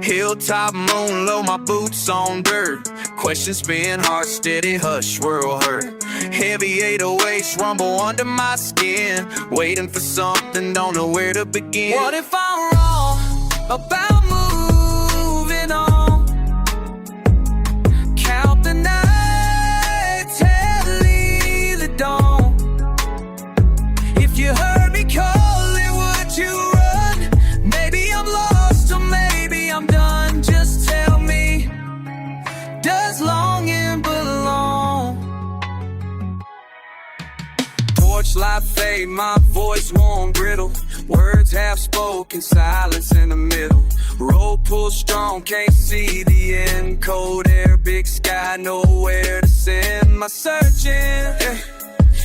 Hilltop moon low, my boots on dirt. Questions spin, heart steady, hush, world hurt. Heavy 808s rumble under my skin. Waiting for something, don't know where to begin. What if I'm wrong about moving on? Count the nights, tally the dawn. If you heard me calling, would you run? Maybe I'm lost or maybe I'm done. Just tell me, does longing belong? Porch light fade, my voice worn brittle. Words half spoken, silence in the middle. Road pull strong, can't see the end. Cold air, big sky, nowhere to send my searching.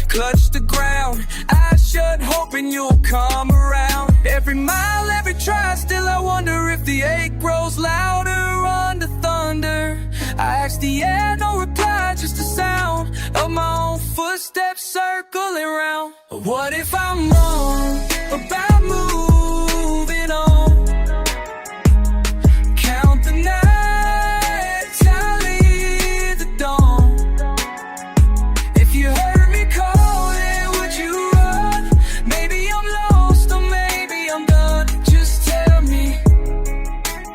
Clutch the ground, eyes shut, hoping you'll come around. Every mile, every try, still I wonder if the ache grows louder under thunder. I ask the air, no reply, just the sound of my own footsteps circling round. What if I'm wrong about moving on? Count the nights, tally the dawn. If you heard me calling, would you run? Maybe I'm lost or maybe I'm done. Just tell me,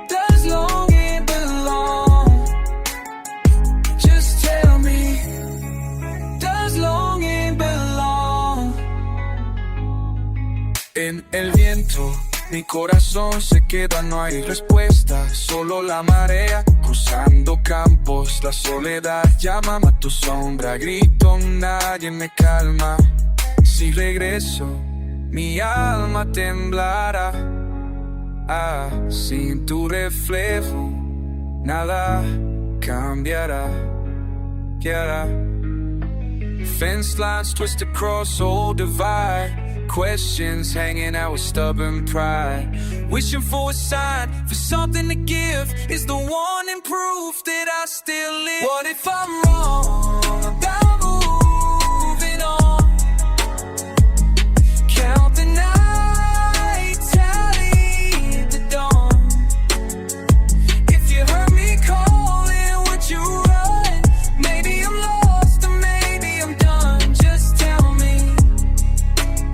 does longing belong? Just tell me, does longing belong? En el viento, mi corazón se queda, no hay respuesta, solo la marea cruzando campos. La soledad llama a tu sombra, grito, nadie me calma. Si regreso, mi alma temblará. Sin tu reflejo, nada cambiará. ¿Qué hará? Fence lines twist across old divide. Questions hanging out with stubborn pride. Wishing for a sign, for something to give. Is the one in proof that I still live. What if I'm wrong about moving on? Count the nights, tally the dawn. If you heard me calling, would you run? Maybe I'm lost or maybe I'm done. Just tell me,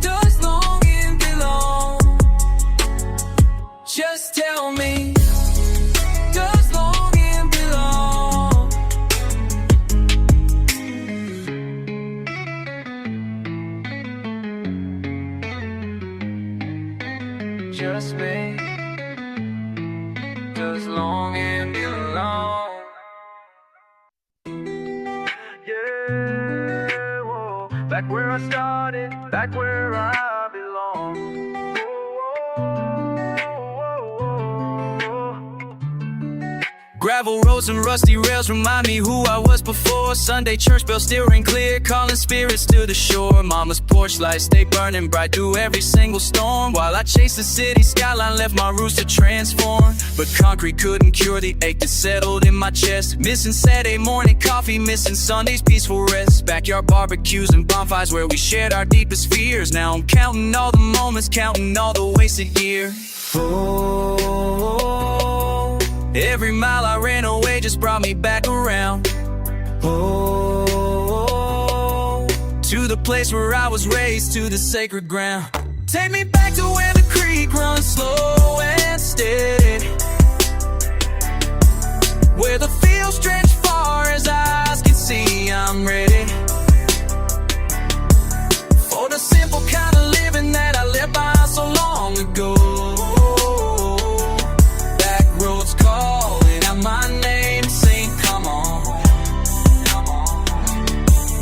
does longing belong? Just tell me, does longing belong? Just me, does longing belong? Yeah, whoa. Back where I started, back where I belong. Gravel roads and rusty rails remind me who I was before. Sunday church bells still ring clear, calling spirits to the shore. Mama's porch lights stay burning bright through every single storm. While I chase the city skyline, left my roots to transform. But concrete couldn't cure the ache that settled in my chest. Missing Saturday morning coffee, missing Sunday's peaceful rest. Backyard barbecues and bonfires where we shared our deepest fears. Now I'm counting all the moments, counting all the wasted years. Every mile I ran away just brought me back around. To the place where I was raised, to the sacred ground. Take me back to where the creek runs slow and steady, where the fields stretch far as eyes can see. I'm ready for the simple kind of living that I lived by so long ago. Back roads calling out my name, saying come on.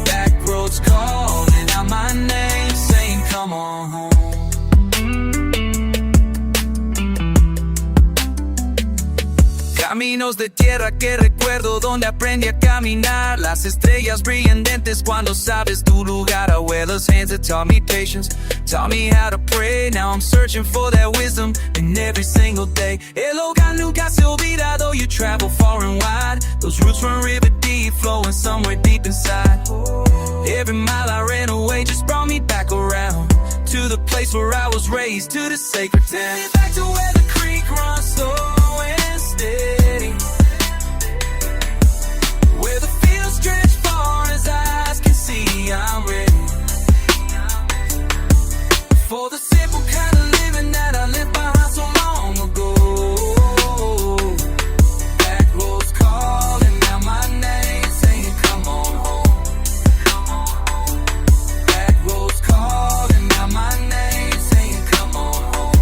Back roads calling out my name, saying come on home. Caminos de tierra que recuerdo, donde aprendí a caminar. Las estrellas brillan dentes cuando sabes tu lugar. I wear those hands that taught me patience, taught me how to pray. Now I'm searching for that wisdom in every single day. El hogar nunca se olvida, though you travel far and wide. Those roots run river deep, flowing somewhere deep inside. Every mile I ran away just brought me back around, to the place where I was raised, to the sacred tent. Back to where the creek runs slow and steady. Where the fields stretch far as eyes can see, I'm ready for the simple kind of living that I left behind so long ago. Back roads calling out my name, saying come on home. Back roads calling out my name, saying come on home.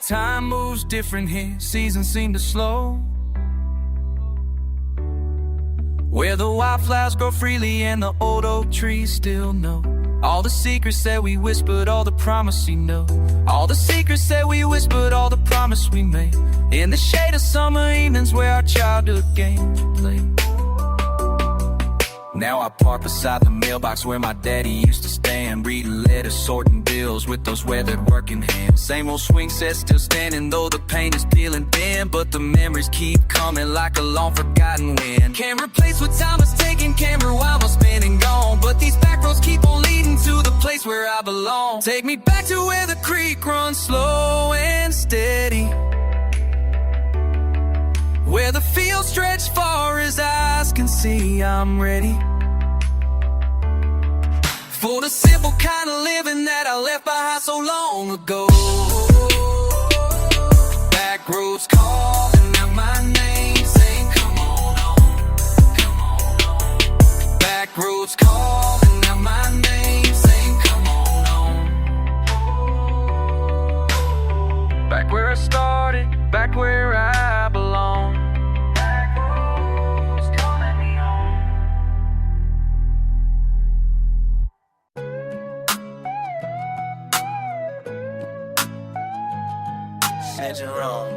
Time moves different here, seasons seem to slow. Where the wildflowers grow freely and the old oak trees still know all the secrets that we whispered, all the promise we know. All the secrets that we whispered, all the promise we made. In the shade of summer evenings where our childhood games played. Now I park beside the mailbox where my daddy used to stand, reading letters, sorting bills with those weathered working hands. Same old swing set still standing though the paint is peeling thin, but the memories keep coming like a long forgotten wind. Can't replace what time has taken, can't rewind what's been and gone, but these back roads keep on leading to the place where I belong. Take me back to where the creek runs slow and steady, where the fields stretch far as eyes can see. I'm ready for the simple kind of living that I left behind so long ago. Back roads calling out my name, saying come on home, come on home. Back roads calling out my name, saying come on home. Back where I started, back where I belong. Back roads calling me home. Said you're wrong.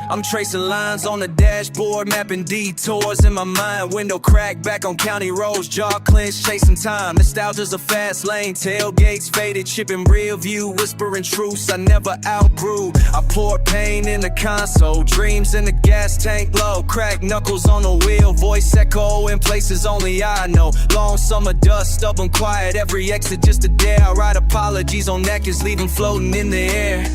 I'm tracing lines on the dashboard, mapping detours in my mind. Window cracked, back on county roads, jaw clenched, chasing time. Nostalgia's a fast lane, tailgates faded, chipping rear view, whispering truths I never outgrew. I poured pain in the console, dreams in the gas tank low, cracked knuckles on the wheel, voice echo in places only I know. Long summer dust, stubborn quiet, every exit just a dare. I write apologies on napkins, leave them floating in the air.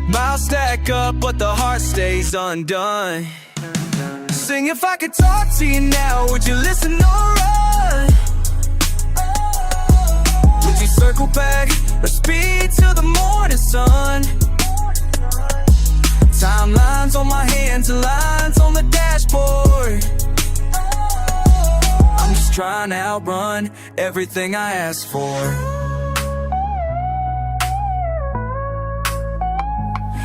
Miles stack up, but the heart stays undone. Sing if I could talk to you now, would you listen or run? Would you circle back or speed to the morning sun? Timelines on my hands and lines on the dashboard. I'm just trying to outrun everything I asked for.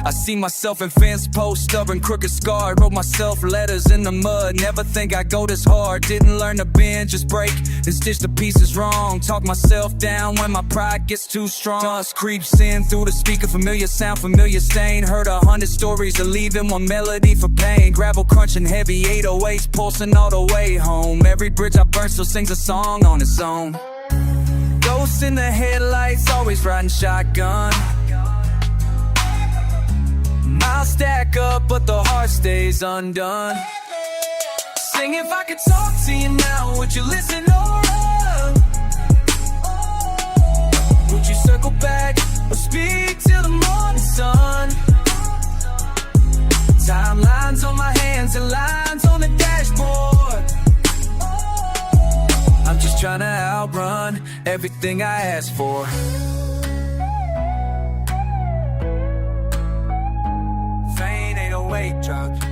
I see myself in fence posts, stubborn, crooked, scarred. Wrote myself letters in the mud, never think I'd go this hard. Didn't learn to bend, just break and stitch the pieces wrong. Talk myself down when my pride gets too strong. Dust creeps in through the speaker, familiar sound, familiar stain. Heard 100 stories of leaving, one melody for pain. Gravel crunching heavy, 808s pulsing all the way home. Every bridge I burn still sings a song on its own. Ghosts in the headlights, always riding shotgun. I'll stack up, but the heart stays undone. Sing if I could talk to you now, would you listen or run? Would you circle back or speak till the morning sun? Timelines on my hands and lines on the dashboard. I'm just trying to outrun everything I asked for. Dropped.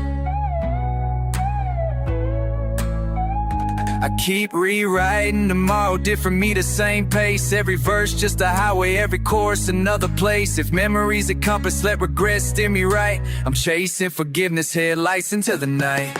I keep rewriting tomorrow, different me, the same pace. Every verse just a highway, every chorus another place. If memories a compass, let regret steer me right. I'm chasing forgiveness, headlights into the night.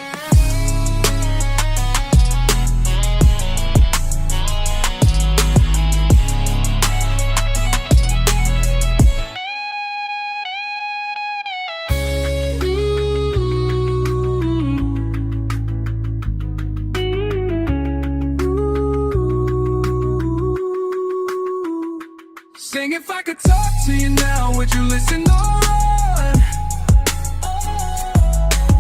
Sing if I could talk to you now, would you listen or run?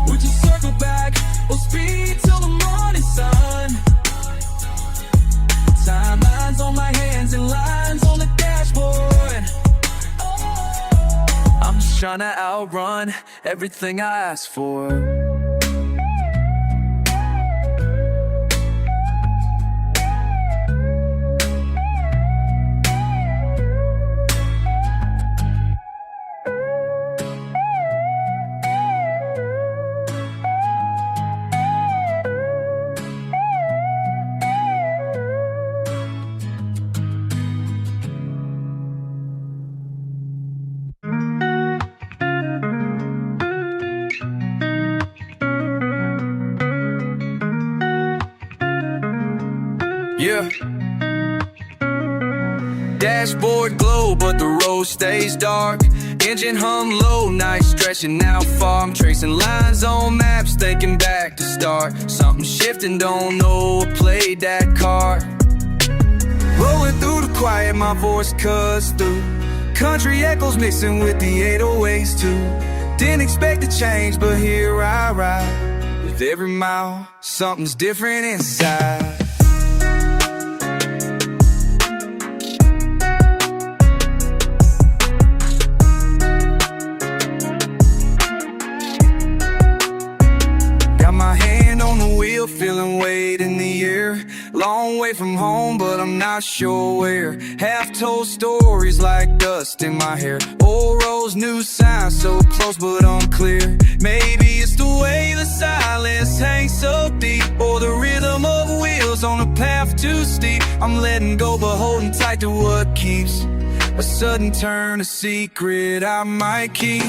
Would you circle back or speed till the morning sun? Timelines lines on my hands and lines on the dashboard. I'm just trying to outrun everything I asked for. Yeah. Dashboard glow, but the road stays dark. Engine hum low, night stretching out far. I'm tracing lines on maps, thinking back to start. Something shifting, don't know what played that card. Rolling through the quiet, my voice cuts through. Country echoes mixing with the 808s too. Didn't expect to change, but here I ride. With every mile, something's different inside. Feeling weight in the air. Long way from home, but I'm not sure where. Half-told stories like dust in my hair. Old roads, new signs, so close but unclear. Maybe it's the way the silence hangs so deep, or the rhythm of wheels on a path too steep. I'm letting go but holding tight to what keeps. A sudden turn, a secret I might keep.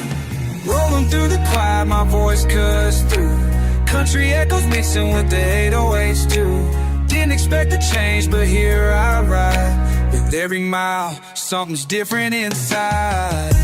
Rolling through the quiet, my voice cuts through. Country echoes mixing with the 808s too. Didn't expect to change, but here I ride. With every mile, something's different inside.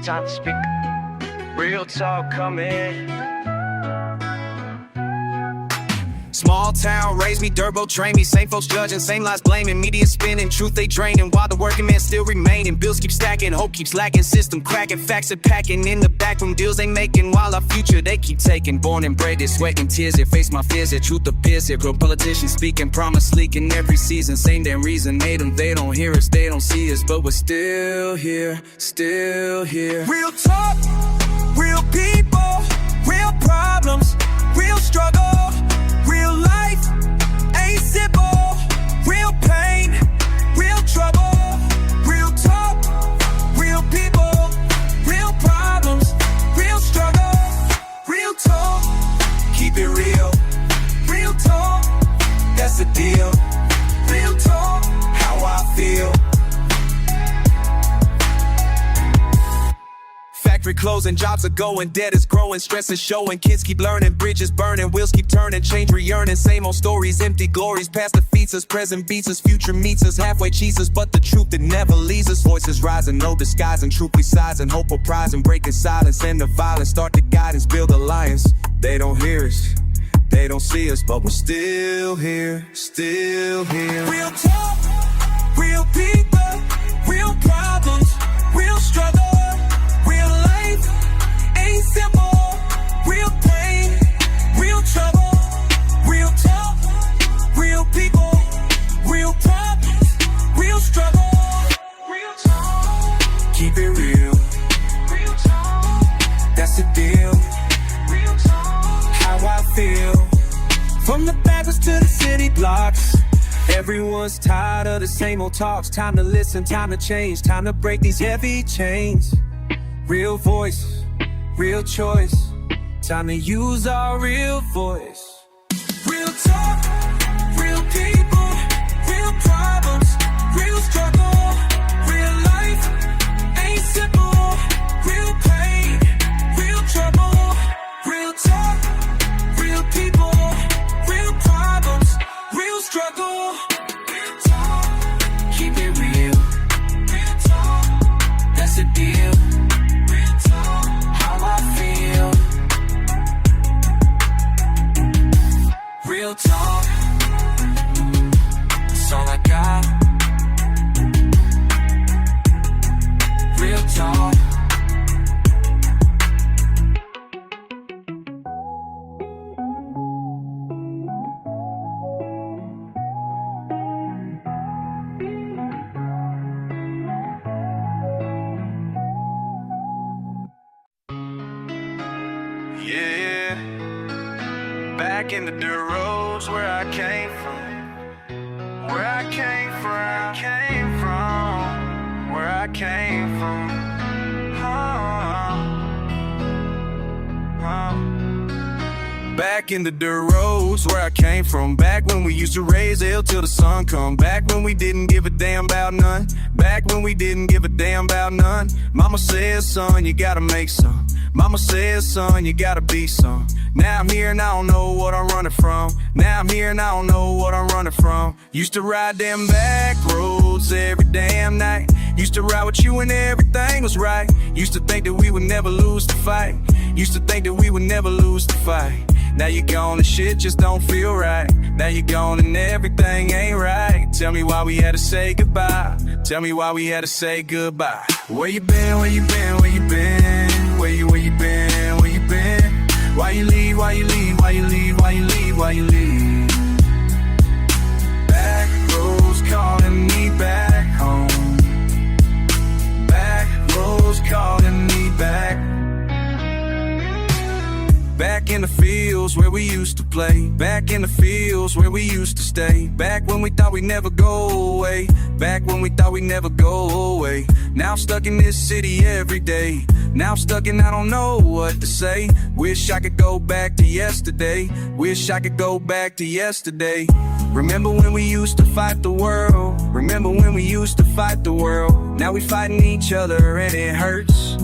Time to speak. Real talk coming. Small town raised me, dirt boat trained me. Same folks judging, same lies blaming. Media spinning, truth they draining. While the working man still remaining. Bills keep stacking, hope keeps lacking. System cracking, facts are packing. In the backroom deals they making. While our future they keep taking. Born and bred, it's sweat and tears. They face my fears, their truth appears. Here grow politicians speaking, promise leaking every season. Same damn reason, made them, they don't hear us, they don't see us. But we're still here, still here. Real talk, real people, real problems, real struggle. Real life ain't simple. Real pain, real trouble. Real talk, real people, real problems, real struggle. Real talk, keep it real. Real talk, that's the deal. Real talk, how I feel. Factory closing, jobs are going, debt is growing, stress is showing, kids keep learning, bridges burning, wheels keep turning, change re-earning, same old stories, empty glories, past defeats us, present beats us, future meets us, halfway cheats us, but the truth that never leaves us, voices rising, no disguise, and truth resides, and hope will prize, and breaking silence, and the violence, start the guidance, build alliance. They don't hear us, they don't see us, but we're still here, still here. Real talk, real people, real problems, real struggle. Real life ain't simple. Real pain, real trouble. Real talk, real people, real problems, real struggle. Real talk, keep it real. Real talk, that's the deal. Real talk, how I feel. From the backwards to the city blocks, Everyone's tired of the same old talks. Time to listen, time to change, time to break these heavy chains. Real voice, real choice. Time to use our real voice. Real talk, real people, real problems, real struggle. Real life ain't simple. Real pain, real trouble. Real talk, real people, real problems, real struggle. Real talk, keep it real. Real talk, that's the deal. Real talk, how I feel. Real talk, that's all I got. Real talk. Yeah, back in the dirt roads where I came from, where I came from, where I came from. Back in the dirt roads where I came from. Back when we used to raise hell till the sun come. Back when we didn't give a damn about none. Back when we didn't give a damn about none. Mama says, son, you gotta make some. Mama says, son, you gotta be some. Now I'm here and I don't know what I'm running from. Now I'm here and I don't know what I'm running from. Used to ride them back roads every damn night. Used to ride with you when everything was right. Used to think that we would never lose the fight. Used to think that we would never lose the fight. Now you're gone and shit just don't feel right. Now you're gone and everything ain't right. Tell me why we had to say goodbye. Tell me why we had to say goodbye. Where you been, where you been, where you been? Where you been, where you been? Why you leave, why you leave, why you leave, why you leave, why you leave? Back roads calling me back home. Back roads calling me back. Back in the fields where we used to play. Back in the fields where we used to stay. Back when we thought we'd never go away. Back when we thought we'd never go away. Now I'm stuck in this city every day. Now I'm stuck and I don't know what to say. Wish I could go back to yesterday. Wish I could go back to yesterday. Remember when we used to fight the world. Remember when we used to fight the world. Now we fighting each other and it hurts.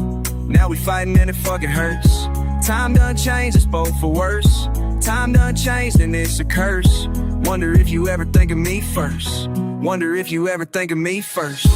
Now we fighting and it fucking hurts. Time done changed us both for worse. Time done changed and it's a curse. Wonder if you ever think of me first. Wonder if you ever think of me first.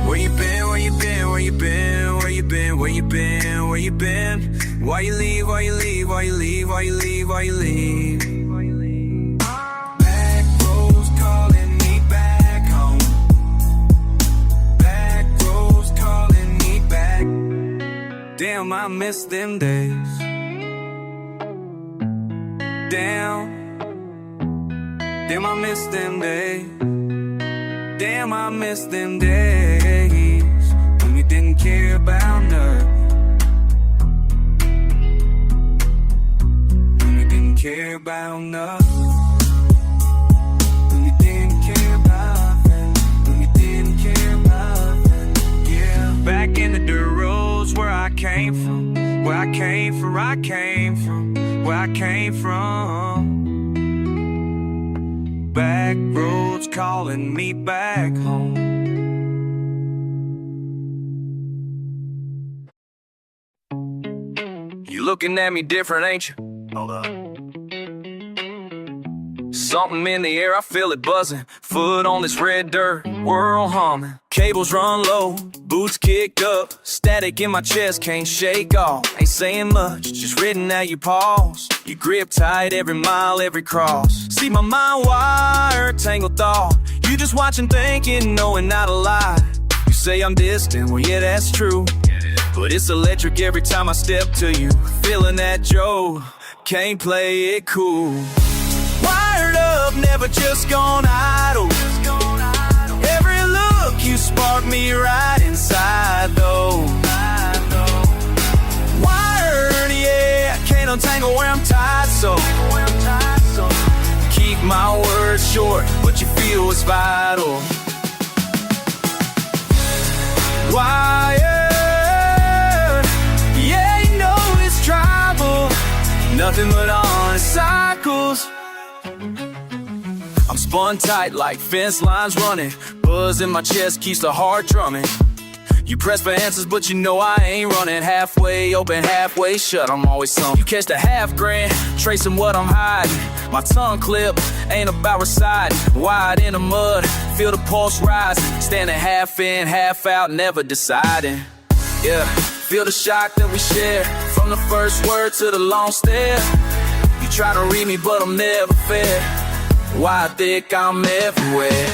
Where you been, where you been, where you been? Where you been, where you been, where you been? Why you leave, why you leave, why you leave, why you leave, why you leave? Back roads calling me back home. Back roads calling me back. Damn, I miss them days. Damn, I miss them days. Damn, I miss them days when you didn't care about nothing. When you didn't care about nothing. When you didn't care about nothing. When you didn't care about nothing. Yeah. Back in the dirt roads where I came from. Where I came from, where I came from. Where I came from. Back roads calling me back home. You looking at me different, ain't you? Hold up. Something in the air, I feel it buzzing. Foot on this red dirt, world humming. Cables run low, boots kicked up. Static in my chest, can't shake off. Ain't saying much, just written out your paws. You grip tight every mile, every cross. See my mind wired, tangled thought. You just watching, thinking, knowing not a lie. You say I'm distant, well yeah, that's true. But it's electric every time I step to you. Feeling that Joe, can't play it cool. up, never just gone idle. Every look you spark me right inside though. Wired, yeah, can't untangle where I'm tied, so keep my words short, what you feel is vital. Wired, yeah, you know it's tribal, nothing but honest cycles. I'm spun tight like fence lines running, buzz in my chest keeps the heart drumming. You press for answers, but you know I ain't running. Halfway open, halfway shut, I'm always some. You catch the half grand, tracing what I'm hiding. My tongue clip ain't about reciting. Wide in the mud, feel the pulse rising. Standing half in, half out, never deciding. Yeah, feel the shock that we share, from the first word to the long stare. You try to read me, but I'm never fair. Why I think I'm everywhere.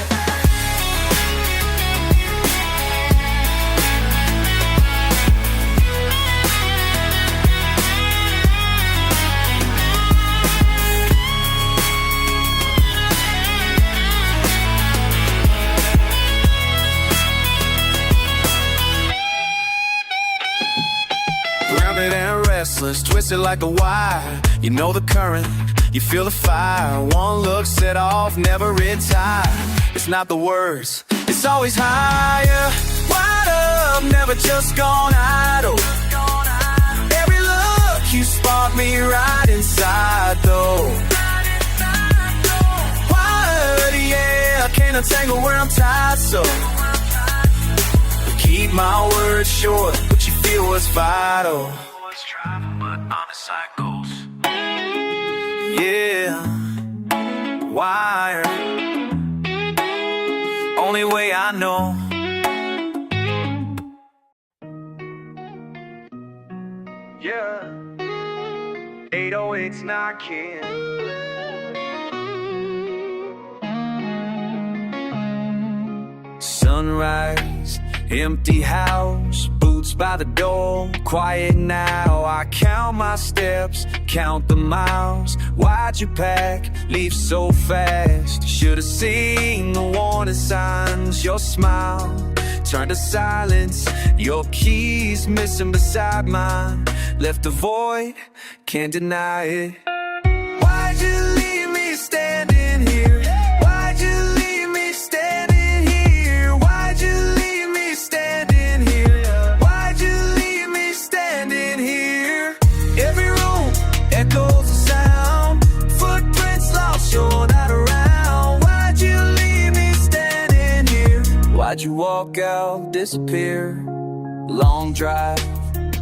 Grounded and restless, twisted like a wire. You know the current, you feel the fire. One look set off, never retire. It's not the words, it's always higher. Wide up, never just gone idle. Every look you spark me right inside though. Wired, yeah, I can't untangle where I'm tied, so keep my words short, what you feel is vital. It's tribal, but honest cycles. Yeah, wired, only way I know. Yeah, 808's knocking. Sunrise, empty house, boots by the door, quiet now. I count my steps, count the miles. Why'd you pack, leave so fast? Should've seen the warning signs. Your smile turned to silence, your keys missing beside mine. Left a void, can't deny it. Why'd you leave me standing here? Why'd you leave me standing here? Why'd you leave me standing here? Why'd you leave me standing here? Every room echoes the sound, footprints lost, you're not around. Why'd you leave me standing here? Why'd you walk out, disappear? Long drive,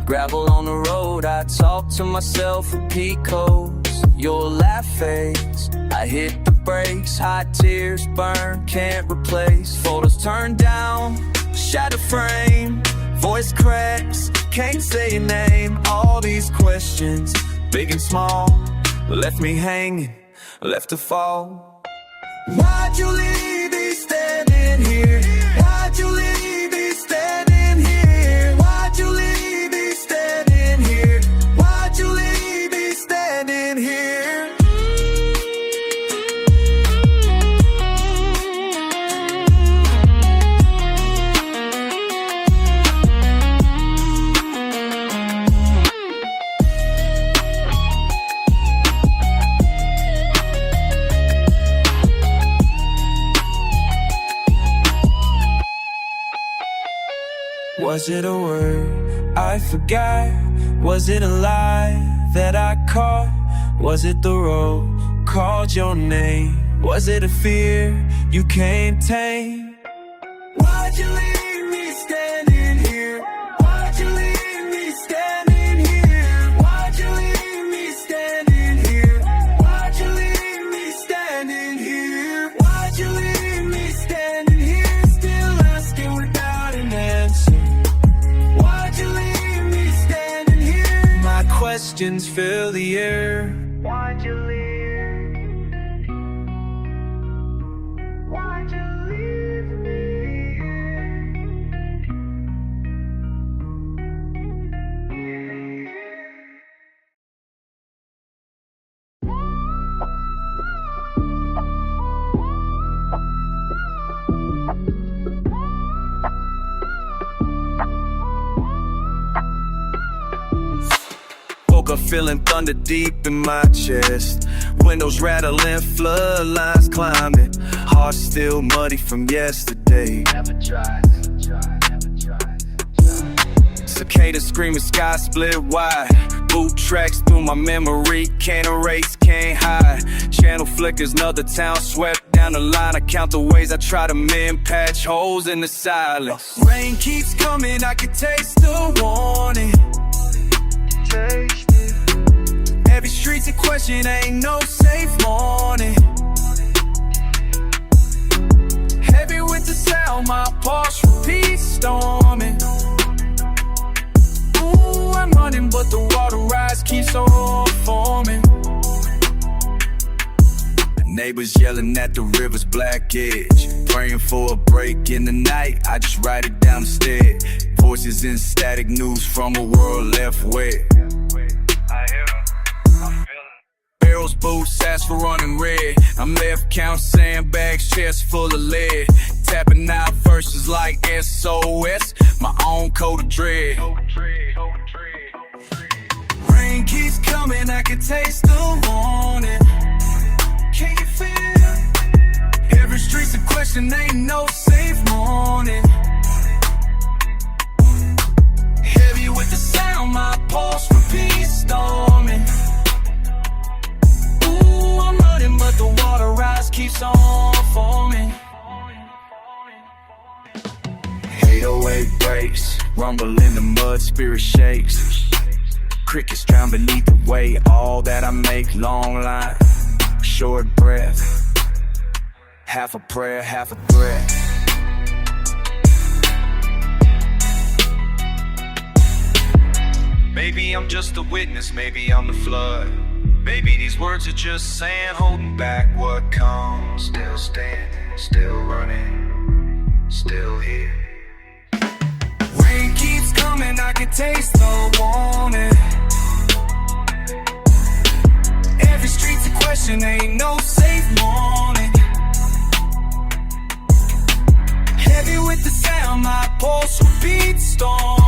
gravel on the road, I talk to myself, repeat codes. Your laugh fades, I hit the brakes, hot tears burn, can't replace. Photos turned down, shadow frame, voice cracks, can't say your name. All these questions, big and small, left me hanging, left to fall. Why'd you leave me standing here? Why'd you leave me standing here? Why'd you leave me standing here? Why'd you leave me standing here? Was it a word I forgot? Was it a lie that I caught? Was it the road called your name? Was it a fear you can't tame? Why'd you leave me standing here? Why'd you leave me standing here? Why'd you leave me standing here? Why'd you leave me standing here? Why'd you leave me standing here? Still asking without an answer. Why'd you leave me standing here? My questions fill the air. Why'd you leave? Why'd you leave me here? Woke up feeling thunder deep in my chest. Windows rattling, floodlines climbing. Heart still muddy from yesterday. Never try. Cicadas screaming, sky split wide. Boot tracks through my memory, can't erase, can't hide. Channel flickers, another town swept down the line. I count the ways I try to mend, patch holes in the silence. Rain keeps coming, I can taste the warning. Every street's a question, ain't no safe morning. Heavy with the sound, my pulse repeats storming. Ooh, I'm running, but the water rise keeps on forming. Neighbors yelling at the river's black edge, praying for a break in the night. I just write it down instead. Voices in static, news from a world left wet. I hear 'em, I'm feeling. Barrels, boots, ass for running red. I'm left count sandbags, chest full of lead. Tapping out verses like SOS, my own code of dread. Rain keeps coming, I can taste the warning. Can you feel it? Every street's a question, ain't no safe morning. Heavy with the sound, my pulse repeats storming. Ooh, I'm running, but the water rise keeps on forming. 808 breaks, rumble in the mud, spirit shakes. Crickets drown beneath the weight, all that I make, long line, short breath. Half a prayer, half a threat. Maybe I'm just a witness, maybe I'm the flood. Maybe these words are just sand holding back what comes. Still standing, still running, still here. Rain keeps coming, I can taste the warning. Every street's a question, ain't no safe morning. Heavy with the sound, my pulse repeats storm.